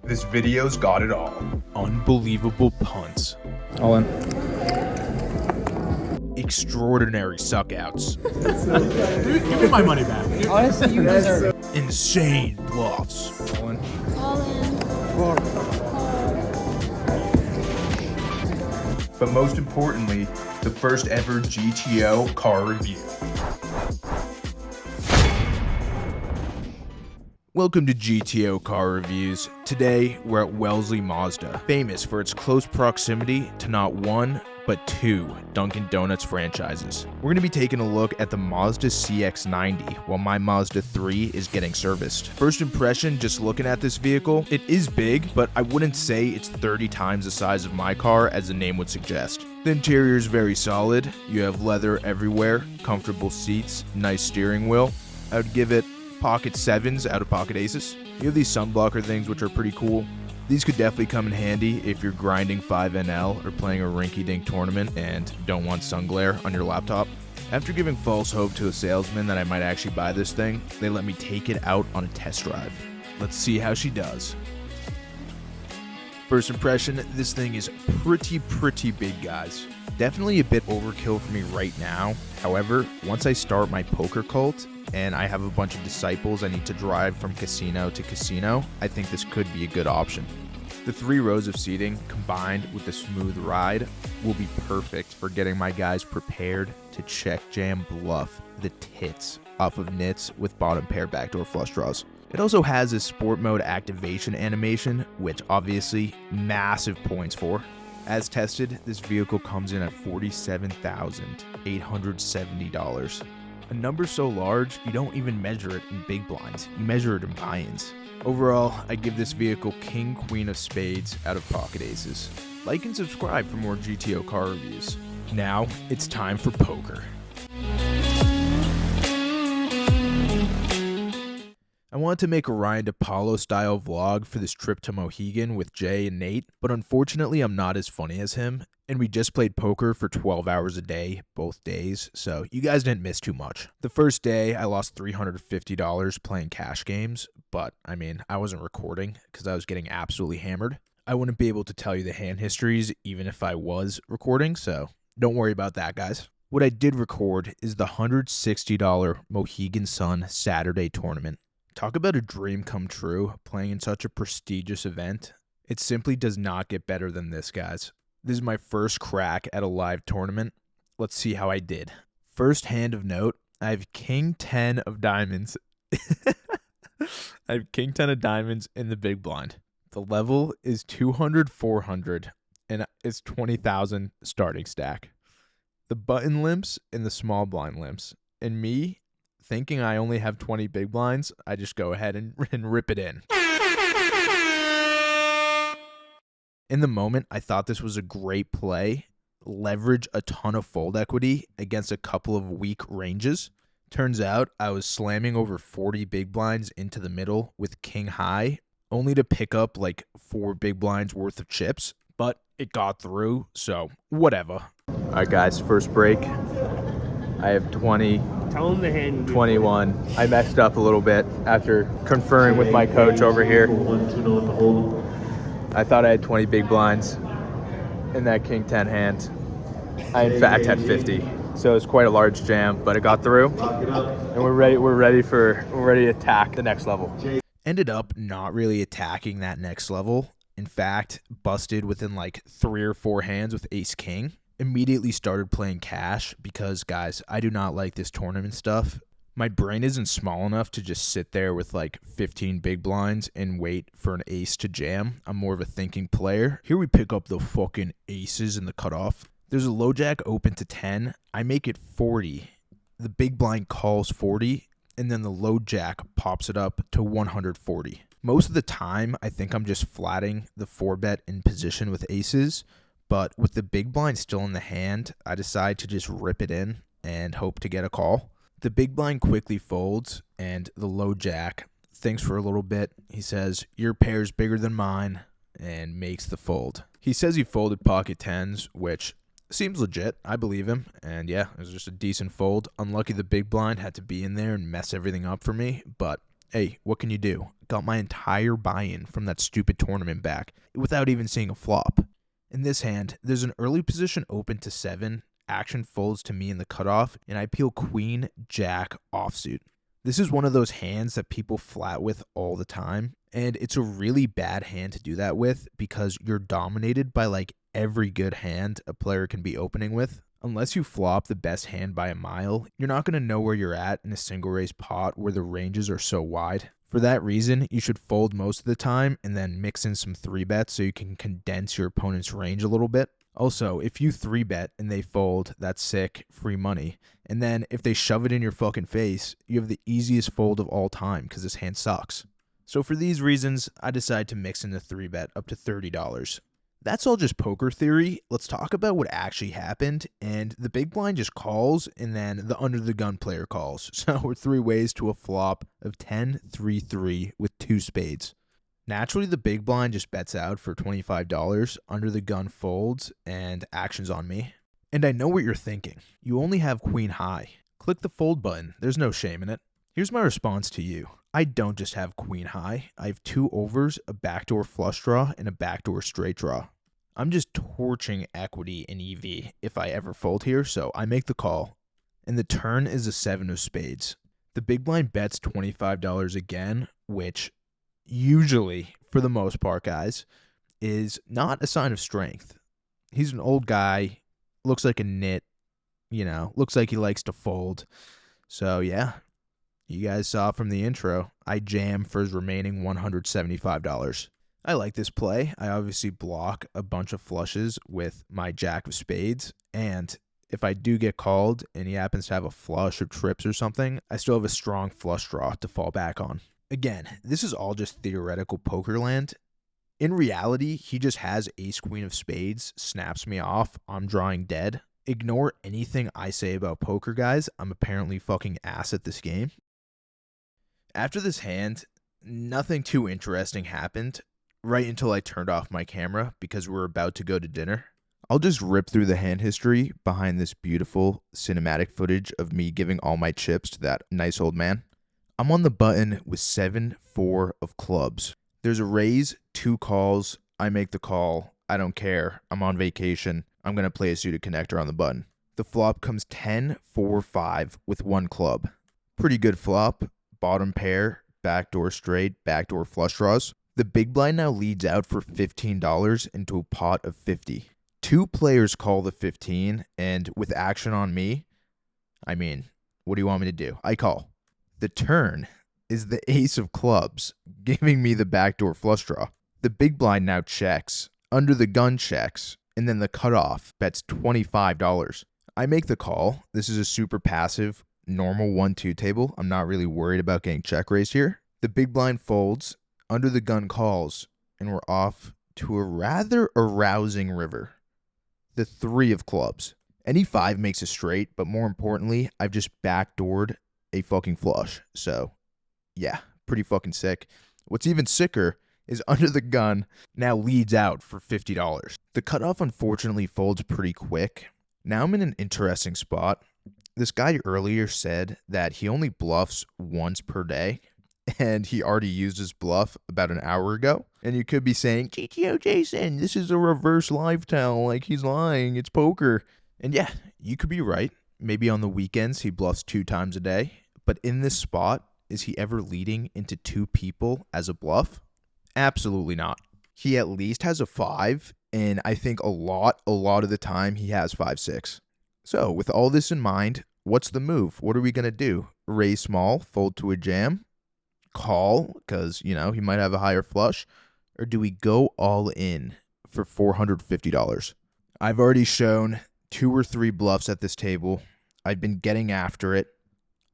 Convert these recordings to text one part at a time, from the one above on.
This video's got it all. Unbelievable punts. All in. Extraordinary suckouts. Dude, give me my money back. Honestly, you deserve it. Insane bluffs. All in. All in. But most importantly, the first ever GTO car review. Welcome to GTO Car Reviews. Today, we're at Wellesley Mazda, famous for its close proximity to not one, but two Dunkin' Donuts franchises. We're going to be taking a look at the Mazda CX-90 while my Mazda 3 is getting serviced. First impression, just looking at this vehicle, it is big, but I wouldn't say it's 30 times the size of my car as the name would suggest. The interior is very solid. You have leather everywhere, comfortable seats, nice steering wheel. I would give it pocket 7s out of pocket aces. You have these sunblocker things which are pretty cool. These could definitely come in handy if you're grinding 5NL or playing a rinky-dink tournament and don't want sun glare on your laptop. After giving false hope to a salesman that I might actually buy this thing, they let me take it out on a test drive. Let's see how she does. First impression, this thing is pretty big, guys. Definitely a bit overkill for me right now. However, once I start my poker cult and I have a bunch of disciples I need to drive from casino to casino, I think this could be a good option. The 3 rows of seating combined with the smooth ride will be perfect for getting my guys prepared to check jam bluff the tits off of nits with bottom pair backdoor flush draws. It also has a sport mode activation animation, which obviously massive points for. As tested, this vehicle comes in at $47,870. A number so large, you don't even measure it in big blinds, you measure it in buy-ins. Overall, I give this vehicle king, queen of spades out of pocket aces. Like and subscribe for more GTO car reviews. Now, it's time for poker. I wanted to make a Ryan DePaulo style vlog for this trip to Mohegan with Jay and Nate, but unfortunately I'm not as funny as him, and we just played poker for 12 hours a day, both days, so you guys didn't miss too much. The first day I lost $350 playing cash games, but I wasn't recording because I was getting absolutely hammered. I wouldn't be able to tell you the hand histories even if I was recording, so don't worry about that, guys. What I did record is the $160 Mohegan Sun Saturday tournament. Talk about a dream come true, playing in such a prestigious event. It simply does not get better than this, guys. This is my first crack at a live tournament. Let's see how I did. First hand of note, I have King 10 of diamonds. I have King 10 of diamonds in the big blind. The level is 200, 400, and it's 20,000 starting stack. The button limps and the small blind limps. And me, thinking I only have 20 big blinds, I just go ahead and rip it in. In the moment, I thought this was a great play. Leverage a ton of fold equity against a couple of weak ranges. Turns out I was slamming over 40 big blinds into the middle with king high, only to pick up like 4 big blinds worth of chips, but it got through, so whatever. All right, guys, first break. I have 20. Tell him the hand. 21. I messed up a little bit after conferring with my coach over here. I thought I had 20 big blinds in that king 10 hand. I in fact had 50. So it's quite a large jam, but it got through. And we're ready to attack the next level. Ended up not really attacking that next level. In fact, busted within like 3 or 4 hands with ace king. Immediately started playing cash because, guys, I do not like this tournament stuff. My brain isn't small enough to just sit there with like 15 big blinds and wait for an ace to jam. I'm more of a thinking player. Here we pick up the fucking aces in the cutoff. There's a low jack open to 10. I make it 40. The big blind calls 40, and then the low jack pops it up to 140. Most of the time, I think I'm just flatting the 4-bet in position with aces. But with the big blind still in the hand, I decide to just rip it in and hope to get a call. The big blind quickly folds, and the low jack thinks for a little bit. He says, "Your pair's bigger than mine," and makes the fold. He says he folded pocket 10s, which seems legit. I believe him. And yeah, it was just a decent fold. Unlucky the big blind had to be in there and mess everything up for me, but Hey, what can you do? Got my entire buy-in from that stupid tournament back without even seeing a flop. In this hand, there's an early position open to 7, action folds to me in the cutoff, and I peel queen, jack, offsuit. This is one of those hands that people flat with all the time, and it's a really bad hand to do that with because you're dominated by like every good hand a player can be opening with. Unless you flop the best hand by a mile, you're not going to know where you're at in a single raise pot where the ranges are so wide. For that reason, you should fold most of the time and then mix in some 3-bets so you can condense your opponent's range a little bit. Also, if you 3-bet and they fold, that's sick, free money. And then if they shove it in your fucking face, you have the easiest fold of all time because this hand sucks. So for these reasons, I decided to mix in the 3-bet up to $30. That's all just poker theory. Let's talk about what actually happened. And the big blind just calls, and then the under the gun player calls. So we're 3 ways to a flop of 10-3-3 with 2 spades. Naturally, the big blind just bets out for $25, under the gun folds, and action's on me. And I know what you're thinking. You only have queen high. Click the fold button. There's no shame in it. Here's my response to you. I don't just have queen high. I have 2 overs, a backdoor flush draw, and a backdoor straight draw. I'm just torching equity in EV if I ever fold here, so I make the call. And the turn is a 7 of spades. The big blind bets $25 again, which usually, for the most part, guys, is not a sign of strength. He's an old guy, looks like a nit, looks like he likes to fold. So yeah, you guys saw from the intro, I jam for his remaining $175. I like this play. I obviously block a bunch of flushes with my jack of spades, and if I do get called and he happens to have a flush or trips or something, I still have a strong flush draw to fall back on. Again, this is all just theoretical poker land. In reality, he just has ace queen of spades, snaps me off, I'm drawing dead. Ignore anything I say about poker, guys. I'm apparently fucking ass at this game. After this hand, nothing too interesting happened. Right until I turned off my camera because we're about to go to dinner. I'll just rip through the hand history behind this beautiful cinematic footage of me giving all my chips to that nice old man. I'm on the button with 7-4 of clubs. There's a raise, 2 calls. I make the call. I don't care. I'm on vacation. I'm going to play a suited connector on the button. The flop comes 10-4-5 with 1 club. Pretty good flop. Bottom pair, backdoor straight, backdoor flush draws. The big blind now leads out for $15 into a pot of 50. 2 players call the 15, and with action on me, what do you want me to do? I call. The turn is the ace of clubs, giving me the backdoor flush draw. The big blind now checks, under the gun checks, and then the cutoff bets $25. I make the call. This is a super passive, normal 1-2 table. I'm not really worried about getting check raised here. The big blind folds, under the gun calls, and we're off to a rather arousing river. The 3 of clubs. Any 5 makes a straight, but more importantly, I've just backdoored a fucking flush. So, yeah, pretty fucking sick. What's even sicker is under the gun now leads out for $50. The cutoff unfortunately folds pretty quick. Now I'm in an interesting spot. This guy earlier said that he only bluffs once per day, and he already used his bluff about an hour ago. And you could be saying, GTO Jason, this is a reverse live tell, like he's lying, it's poker. And yeah, you could be right. Maybe on the weekends he bluffs 2 times a day. But in this spot, is he ever leading into 2 people as a bluff? Absolutely not. He at least has a 5, and I think a lot of the time he has 5-6. So with all this in mind, what's the move? What are we going to do? Raise small, fold to a jam? Call because he might have a higher flush, or do we go all in for $450? I've already shown 2 or 3 bluffs at this table. I've been getting after it.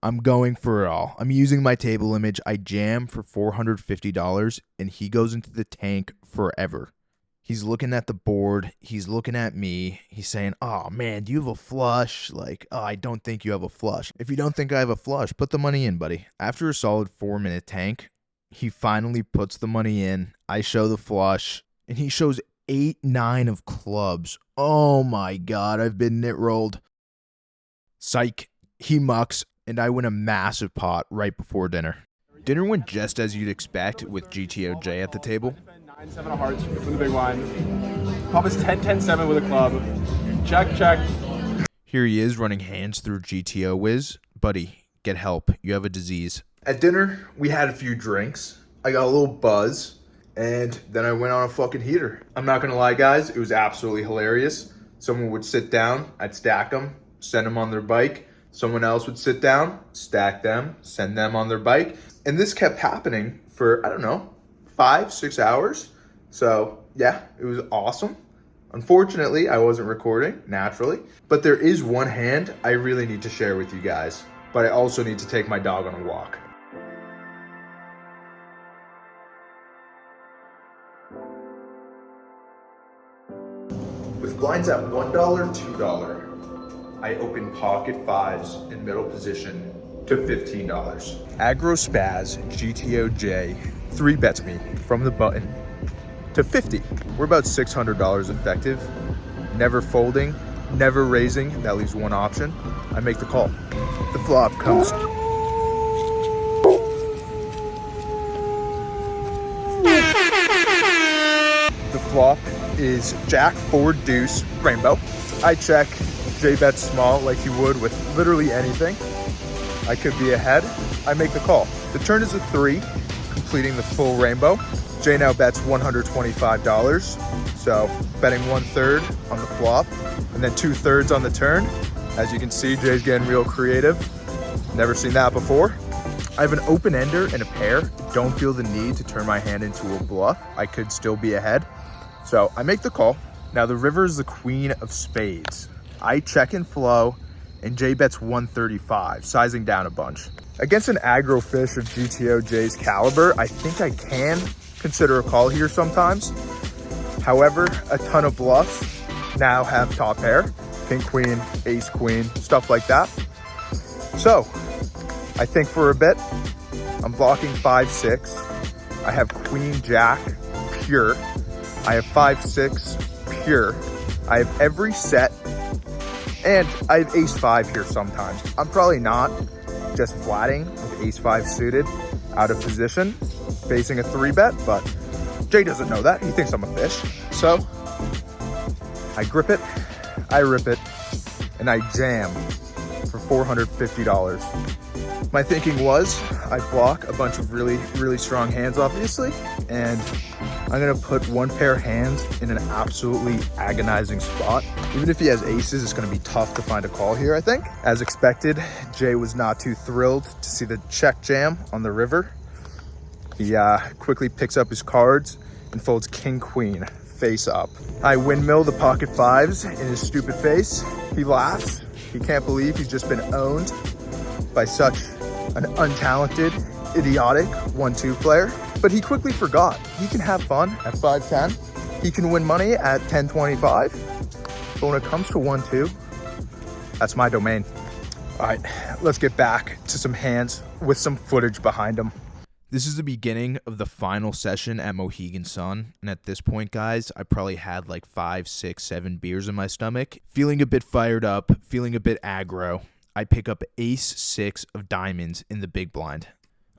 I'm going for it all. I'm using my table image. I jam for $450 and he goes into the tank forever. He's looking at the board. He's looking at me. He's saying, oh man, do you have a flush? Like, oh, I don't think you have a flush. If you don't think I have a flush, put the money in, buddy. After a solid 4-minute tank, he finally puts the money in. I show the flush and he shows 8-9 of clubs. Oh my God, I've been nit rolled. Psych. He mucks and I win a massive pot right before dinner. Dinner went just as you'd expect with GTOJ at the table. 9-7 of hearts from the big blind. Pop is 10-10-7 with a club. Check, check. Here he is running hands through GTO Wiz. Buddy, get help. You have a disease. At dinner, we had a few drinks. I got a little buzz, and then I went on a fucking heater. I'm not gonna lie, guys, it was absolutely hilarious. Someone would sit down, I'd stack them, send them on their bike. Someone else would sit down, stack them, send them on their bike. And this kept happening for, I don't know, 5-6 hours. So yeah, it was awesome. Unfortunately, I wasn't recording, naturally. But there is one hand I really need to share with you guys. But I also need to take my dog on a walk. With blinds at $1, $2, I open pocket fives in middle position to $15. Aggro Spaz GTOJ 3-bets me from the button to 50. We're about $600 effective. Never folding, never raising. That leaves one option. I make the call. The flop comes. The flop is Jack 4 deuce rainbow. I check J-bet small like you would with literally anything. I could be ahead. I make the call. The turn is a 3, completing the full rainbow. Jay now bets $125. So betting 1/3 on the flop and then 2/3 on the turn. As you can see, Jay's getting real creative. Never seen that before. I have an open ender and a pair. Don't feel the need to turn my hand into a bluff. I could still be ahead. So I make the call. Now the river is the queen of spades. I check and flow, and Jay bets 135, sizing down a bunch. Against an aggro fish of GTOJ's caliber, I think I can consider a call here sometimes. However, a ton of bluffs now have top pair, king, queen, ace, queen, stuff like that. So I think for a bit, I'm blocking 5-6. I have queen, jack, pure. I have 5-6, pure. I have every set. And I have ace-5 here sometimes. I'm probably not just flatting with ace-5 suited out of position, facing a 3-bet, but Jay doesn't know that. He thinks I'm a fish. So I grip it, I rip it, and I jam for $450. My thinking was I block a bunch of really, really strong hands, obviously, and I'm gonna put one pair of hands in an absolutely agonizing spot. Even if he has aces, it's gonna be tough to find a call here, I think. As expected, Jay was not too thrilled to see the check jam on the river. He quickly picks up his cards and folds king, queen, face up. I windmill the pocket fives in his stupid face. He laughs. He can't believe he's just been owned by such an untalented, idiotic 1-2 player. But he quickly forgot. He can have fun at 5-10. He can win money at 10-25. But when it comes to 1-2, that's my domain. All right, let's get back to some hands with some footage behind them. This is the beginning of the final session at Mohegan Sun. And at this point, guys, I probably had like 5, 6, 7 beers in my stomach. Feeling a bit fired up, feeling a bit aggro. I pick up ace-6 of diamonds in the big blind.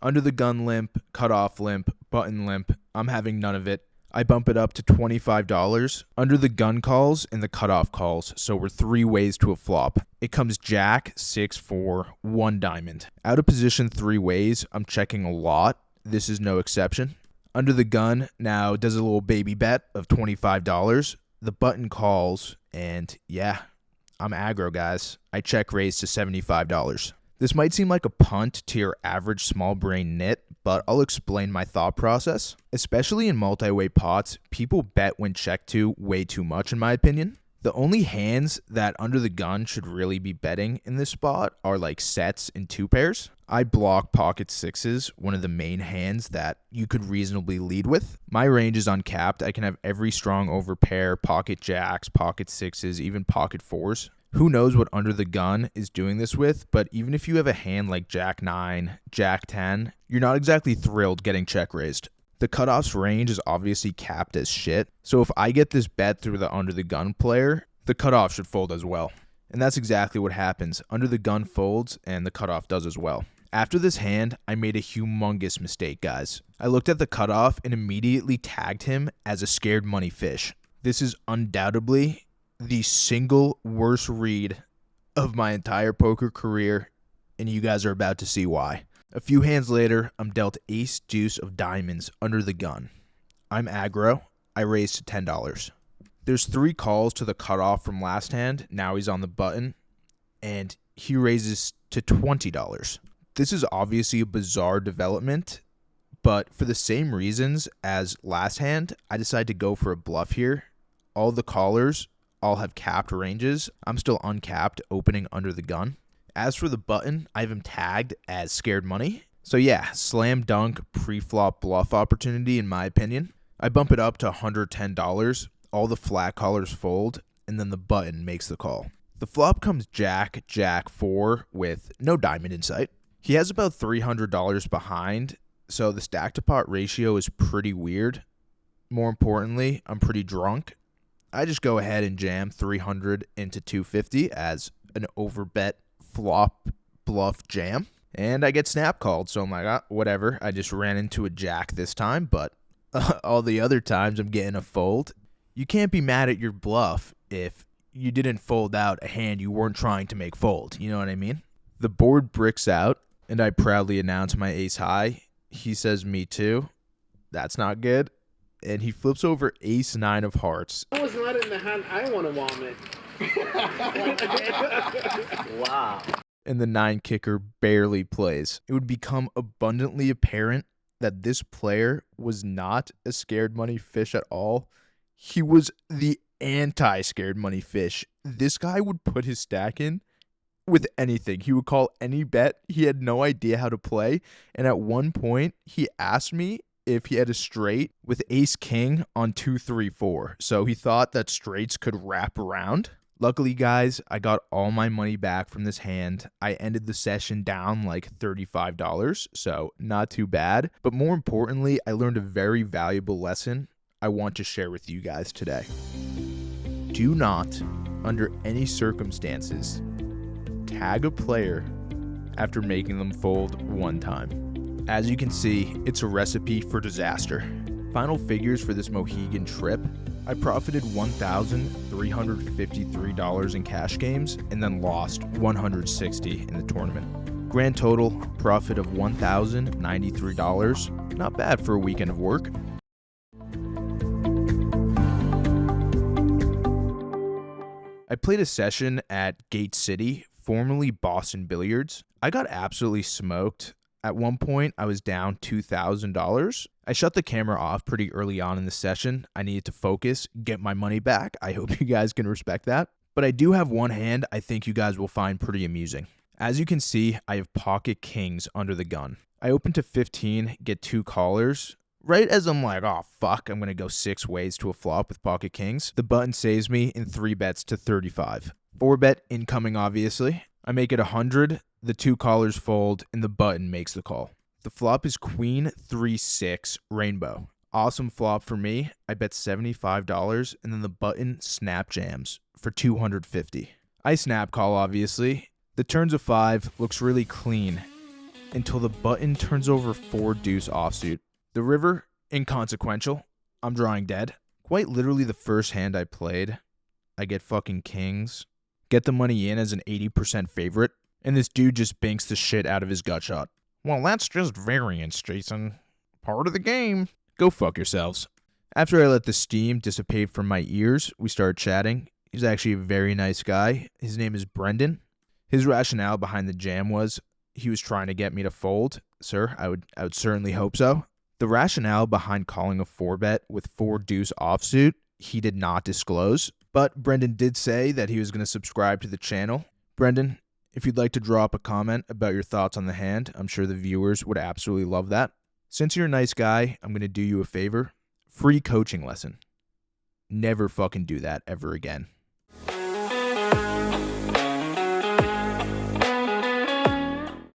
Under the gun limp, cutoff limp, button limp. I'm having none of it. I bump it up to $25. Under the gun calls and the cutoff calls, so we're 3 ways to a flop. It comes jack, 6-4, 1 diamond. Out of position 3 ways, I'm checking a lot. This is no exception. Under the gun now does a little baby bet of $25. The button calls, and yeah, I'm aggro, guys. I check raise to $75. This might seem like a punt to your average small brain nit, but I'll explain my thought process. Especially in multi-way pots, people bet when checked to way too much in my opinion. The only hands that under the gun should really be betting in this spot are like sets and 2 pairs. I block pocket 6s, one of the main hands that you could reasonably lead with. My range is uncapped. I can have every strong overpair, pocket jacks, pocket 6s, even pocket 4s. Who knows what under the gun is doing this with, but even if you have a hand like jack 9, jack 10, you're not exactly thrilled getting check raised. The cutoff's range is obviously capped as shit, so if I get this bet through the under the gun player, the cutoff should fold as well. And that's exactly what happens. Under the gun folds and the cutoff does as well. After this hand, I made a humongous mistake, guys. I looked at the cutoff and immediately tagged him as a scared money fish. This is undoubtedly the single worst read of my entire poker career, and you guys are about to see why. A few hands later, I'm dealt ace deuce of diamonds under the gun. I'm aggro. I raise to $10. There's 3 calls to the cutoff from last hand. Now he's on the button, and he raises to $20. This is obviously a bizarre development, but for the same reasons as last hand, I decided to go for a bluff here. All the callers all have capped ranges. I'm still uncapped, opening under the gun. As for the button, I have him tagged as scared money. So yeah, slam dunk pre-flop bluff opportunity in my opinion. I bump it up to $110. All the flat callers fold, and then the button makes the call. The flop comes Jack, Jack 4 with no diamond in sight. He has about $300 behind, so the stack to pot ratio is pretty weird. More importantly, I'm pretty drunk. I just go ahead and jam 300 into 250 as an overbet flop bluff jam. And I get snap called, so I'm like, whatever. I just ran into a jack this time, but all the other times I'm getting a fold. You can't be mad at your bluff if you didn't fold out a hand you weren't trying to make fold. You know what I mean? The board bricks out, and I proudly announce my ace high. He says, me too. That's not good. And he flips over ace 9 of hearts. That was not in the hand I want to vomit. Wow. And the 9 kicker barely plays. It would become abundantly apparent that this player was not a scared money fish at all. He was the anti-scared money fish. This guy would put his stack in with anything. He would call any bet. He had no idea how to play. And at one point, he asked me if he had a straight with ace king on 2, 3, 4. So he thought that straights could wrap around. Luckily, guys, I got all my money back from this hand. I ended the session down like $35, so not too bad. But more importantly, I learned a very valuable lesson I want to share with you guys today. Do not, under any circumstances, tag a player after making them fold one time. As you can see, it's a recipe for disaster. Final figures for this Mohegan trip. I profited $1,353 in cash games and then lost $160 in the tournament. Grand total profit of $1,093. Not bad for a weekend of work. I played a session at Gate City, formerly Boston Billiards. I got absolutely smoked. At one point, I was down $2,000. I shut the camera off pretty early on in the session. I needed to focus, get my money back. I hope you guys can respect that. But I do have one hand I think you guys will find pretty amusing. As you can see, I have pocket kings under the gun. I open to 15, get 2 callers. Right as I'm like, oh fuck, I'm going to go 6 ways to a flop with pocket kings, the button saves me in 3 bets to 35. 4 bet incoming, obviously. I make it 100. The 2 callers fold, and the button makes the call. The flop is queen 3-6 rainbow. Awesome flop for me. I bet $75, and then the button snap jams for $250. I snap call, obviously. The turns of 5 looks really clean until the button turns over 4 deuce offsuit. The river, inconsequential. I'm drawing dead. Quite literally the first hand I played. I get fucking kings. Get the money in as an 80% favorite. And this dude just banks the shit out of his gut shot. Well, that's just variance, Jason. Part of the game. Go fuck yourselves. After I let the steam dissipate from my ears, we started chatting. He's actually a very nice guy. His name is Brendan. His rationale behind the jam was he was trying to get me to fold. Sir, I would certainly hope so. The rationale behind calling a 4-bet with 4 deuce offsuit, he did not disclose. But Brendan did say that he was going to subscribe to the channel. Brendan, if you'd like to drop a comment about your thoughts on the hand, I'm sure the viewers would absolutely love that. Since you're a nice guy, I'm going to do you a favor. Free coaching lesson. Never fucking do that ever again.